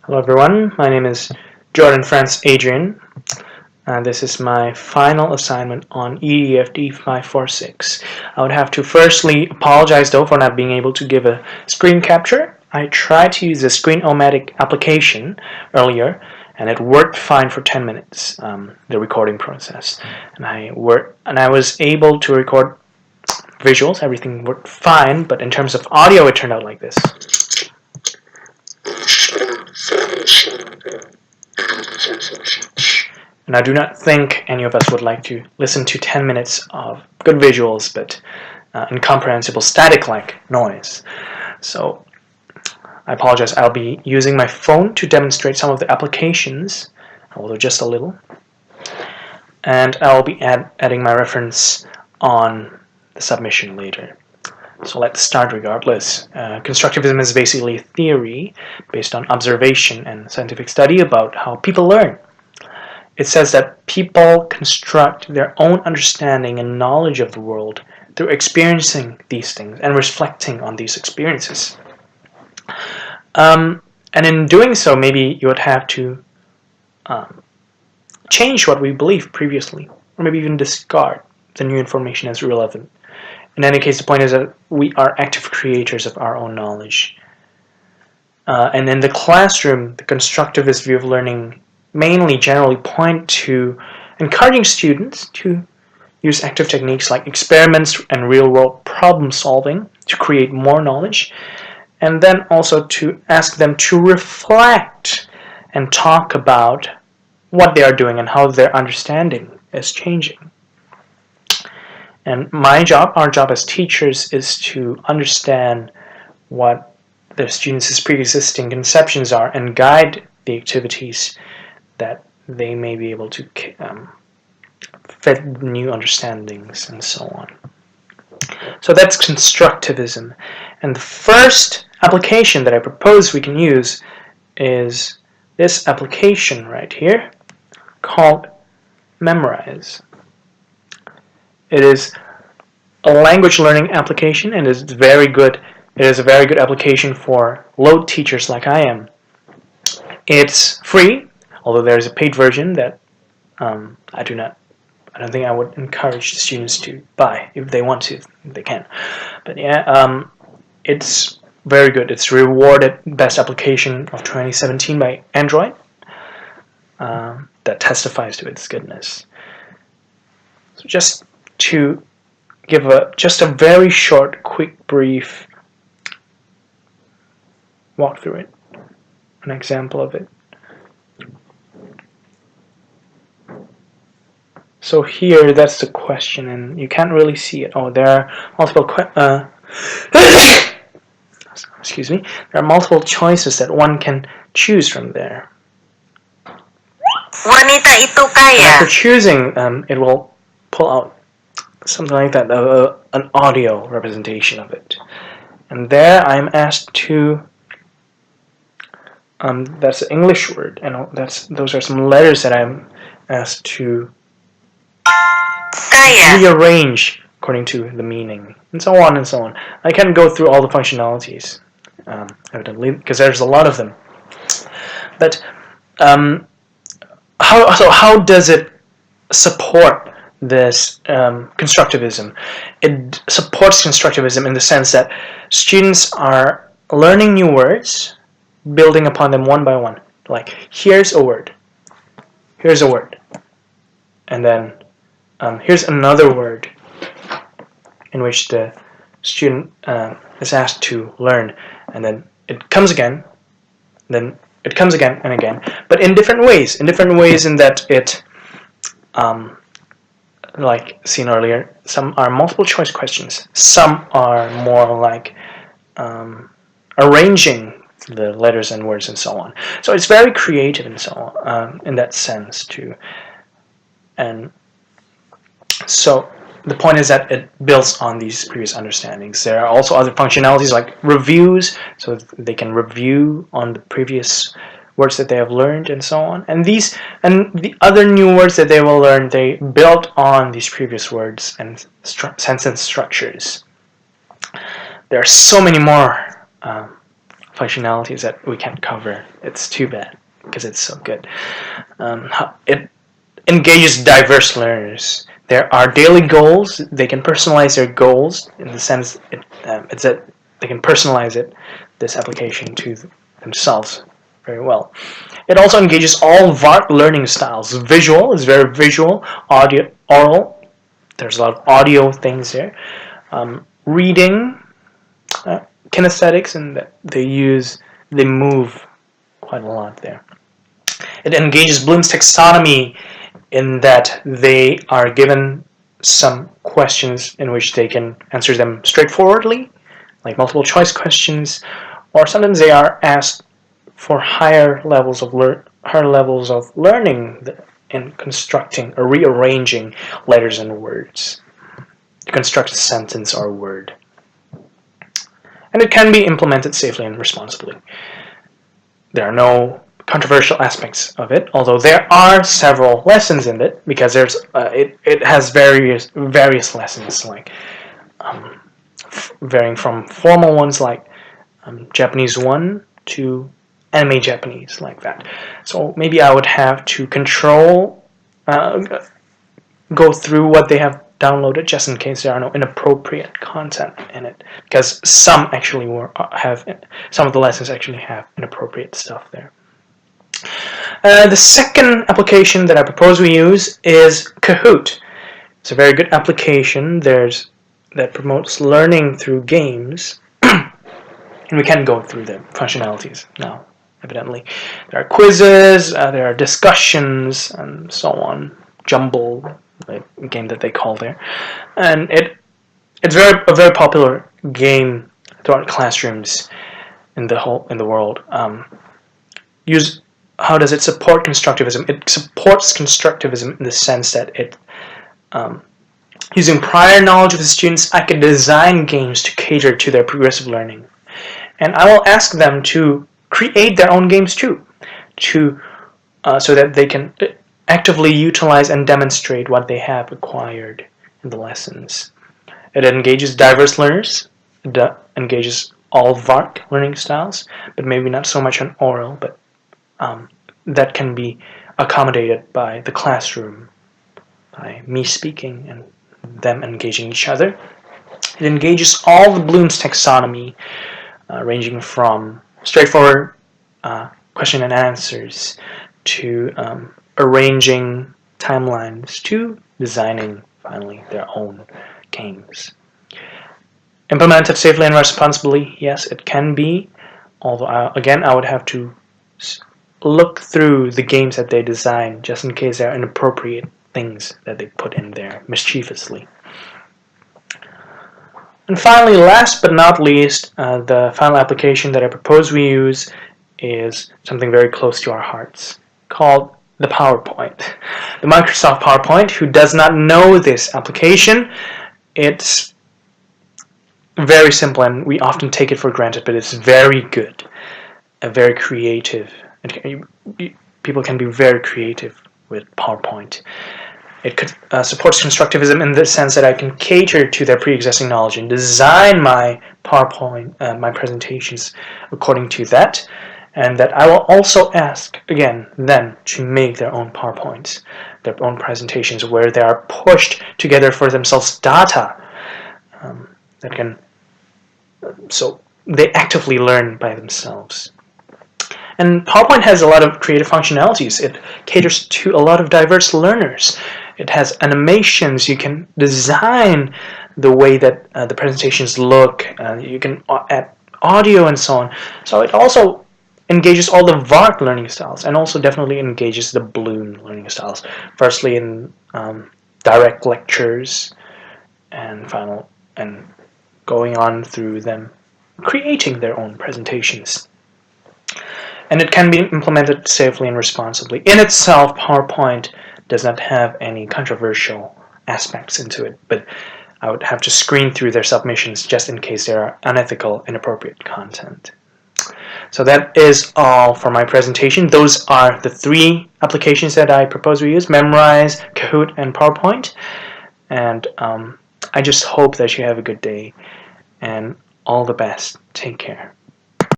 Hello everyone, my name is Jordan France Adrian. This is my final assignment on EDFD546. I would have to firstly apologize though for not being able to give a screen capture. I tried to use the Screen-O-Matic application earlier and it worked fine for 10 minutes, the recording process. And I was able to record visuals, everything worked fine, but in terms of audio it turned out like this. And I do not think any of us would like to listen to 10 minutes of good visuals but incomprehensible static-like noise. So I apologize. I'll be using my phone to demonstrate some of the applications, although just a little. And I'll be adding my reference on the submission later. So let's start regardless. Constructivism is basically a theory based on observation and scientific study about how people learn. It says that people construct their own understanding and knowledge of the world through experiencing these things and reflecting on these experiences. And in doing so, maybe you would have to change what we believed previously, or maybe even discard the new information as irrelevant. In any case, the point is that we are active creators of our own knowledge. And in the classroom, the constructivist view of learning mainly generally point to encouraging students to use active techniques like experiments and real-world problem solving to create more knowledge, and then also to ask them to reflect and talk about what they are doing and how their understanding is changing. And our job as teachers, is to understand what the students' pre-existing conceptions are and guide the activities that they may be able to fit new understandings and so on. So that's constructivism. And the first application that I propose we can use is this application right here called Memrise. It is a language learning application and is very good. It is a very good application for low teachers like I am. It's free, although there's a paid version that I don't think I would encourage the students to buy. If they want to, they can. But yeah, it's very good. It's rewarded Best Application of 2017 by Android. That testifies to its goodness. So just to give just a very short, quick, brief walk through it, an example of it. So here, that's the question, and you can't really see it. Oh, there are multiple excuse me. There are multiple choices that one can choose from there. Wanita itu kaya. After choosing, it will pull out something like that, an audio representation of it. And there, I'm asked to. That's an English word, and those are some letters that I'm asked to rearrange according to the meaning, and so on and so on. I can't go through all the functionalities, evidently, because there's a lot of them. But how does it support this constructivism? It supports constructivism in the sense that students are learning new words, building upon them one by one. Like, here's a word, and then here's another word in which the student is asked to learn, and then it comes again, then it comes again and again, but in different ways in that it, like seen earlier, some are multiple choice questions, some are more like arranging the letters and words and so on. So it's very creative and so on, in that sense too. And so the point is that it builds on these previous understandings. There are also other functionalities like reviews, so they can review on the previous words that they have learned and so on. And the other new words that they will learn, they build on these previous words and sentence structures. There are so many more functionalities that we can't cover. It's too bad because it's so good. It engages diverse learners. There are daily goals. They can personalize their goals in the sense it's that they can personalize this application to themselves very well. It also engages all VARC learning styles. Visual is very visual, audio, oral. There's a lot of audio things there. Reading, kinesthetics, and they move quite a lot there. It engages Bloom's taxonomy in that they are given some questions in which they can answer them straightforwardly, like multiple choice questions, or sometimes they are asked for higher levels of learning in constructing or rearranging letters and words to construct a sentence or word. And it can be implemented safely and responsibly. There are no controversial aspects of it, although there are several lessons in it, because it has various lessons, like varying from formal ones like Japanese 1 to anime Japanese, like that. So maybe I would have to go through what they have downloaded just in case there are no inappropriate content in it, because some of the lessons actually have inappropriate stuff there. The second application that I propose we use is Kahoot. It's a very good application that promotes learning through games, and we can go through the functionalities now, evidently. There are quizzes, there are discussions, and so on. Jumble, the game that they call there. And it's a very popular game throughout classrooms in the world. How does it support constructivism? It supports constructivism in the sense that it, using prior knowledge of the students, I can design games to cater to their progressive learning. And I will ask them to create their own games too, so that they can actively utilize and demonstrate what they have acquired in the lessons. It engages diverse learners, it engages all VARC learning styles, but maybe not so much on oral, but that can be accommodated by the classroom, by me speaking and them engaging each other. It engages all the Bloom's taxonomy, ranging from straightforward question and answers to arranging timelines to designing, finally, their own games. Implemented safely and responsibly, yes, it can be, although, again, I would have to look through the games that they design just in case there are inappropriate things that they put in there mischievously. And finally, last but not least, the final application that I propose we use is something very close to our hearts, called the PowerPoint. The Microsoft PowerPoint. Who does not know this application? It's very simple, and we often take it for granted, but it's very good, very creative. People can be very creative with PowerPoint. It supports constructivism in the sense that I can cater to their pre-existing knowledge and design my PowerPoint, my presentations according to that, and that I will also ask, again, them to make their own PowerPoints, their own presentations, where they are pushed together for themselves data that can, so they actively learn by themselves. And PowerPoint has a lot of creative functionalities. It caters to a lot of diverse learners. It has animations. You can design the way that the presentations look. You can add audio and so on. So it also engages all the VARC learning styles, and also definitely engages the Bloom learning styles. Firstly, in direct lectures, and going on through them creating their own presentations. And it can be implemented safely and responsibly. In itself, PowerPoint does not have any controversial aspects into it, but I would have to screen through their submissions just in case there are unethical, inappropriate content. So that is all for my presentation. Those are the 3 applications that I propose we use: Memrise, Kahoot, and PowerPoint. And I just hope that you have a good day, and all the best. Take care.